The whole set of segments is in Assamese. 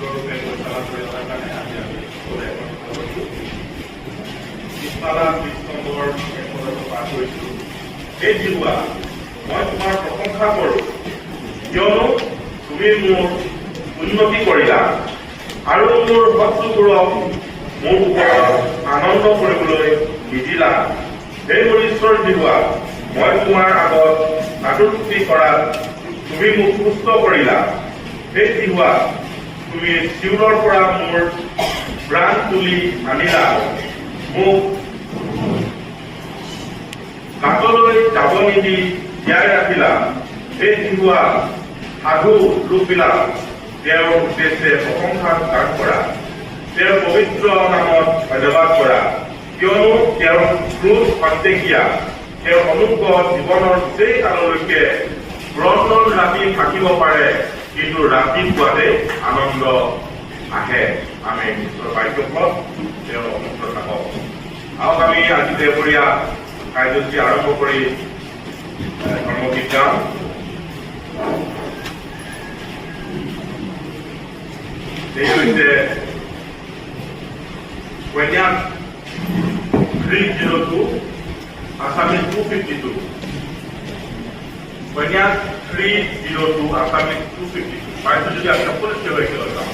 সুন্দৰৰূপে পৰিচালনা কৰি অহাৰ কাৰণে আজি আমি সকলোৱে পিছফালা 20 নম্বৰ এখনতো পাঠ কৰিছোঁ। এই জিহুৱা, মই তোমাৰ প্ৰশংসা কৰোঁ, কিয়নো তুমি মোৰ উন্নতি কৰিলা আৰু মোৰ শত্ৰুবোৰক মোৰ ওপৰত আনন্দ কৰিবলৈ নিদিলা। হে মোৰ ঈশ্বৰ জিহুৱা, মই তোমাৰ আগত কাটুক্তি কৰাত তুমি মোক সুস্থ কৰিলা। হে জিহুৱা, তুমি চিউৰৰ পৰা মোৰ প্ৰাণ তুলি আনিলা, মোক কাষলৈ যাব নিদি জীয়াই ৰাখিলা। হে জিহুৱা, সাধু লোকবিলাক তেওঁৰ উদ্দেশ্যে প্ৰশংসা গান কৰা, তেওঁৰ পবিত্ৰ নামত ধন্যবাদ কৰা, কিয়নো তেওঁৰ ক্ৰোধ খন্তেকীয়া, তেওঁৰ অনুগ্ৰহ জীৱনৰ গোটেই কাললৈকে ৰন্ধন ৰাতি থাকিব পাৰে, কিন্তু ৰাতিপুৱাতে আনন্দ আহে। আমি ঈশ্বৰৰ বাক্যফল তেওঁৰ অনুগ্ৰহ থাকক। আহক আমি আজি দেওবৰীয়া কাৰ্যসূচী আৰম্ভ কৰি ধৰ্মগীত গাম। এই হৈছে উপন্যাস 302, আছামিজ 252। উপন্যাস 302, আছামিজ 252। পাইছো যদি আমি সকলো থিয় হৈ খেলত যাওঁ।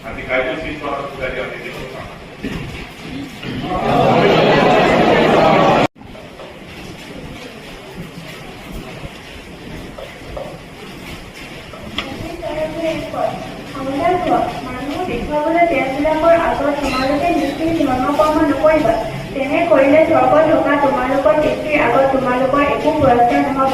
আজি কাৰ্যসূচী মানুহ দেখুৱাবলৈ তেওঁবিলাকৰ আগত তোমালোকে নিশ্চয় ধৰ্মকৰ্ম নকৰিবা, তেনে কৰিলে স্বৰ্গত থকা তোমালোকৰ পিতৃৰ আগত তোমালোকৰ একো পুৰস্কাৰ নহ'ব।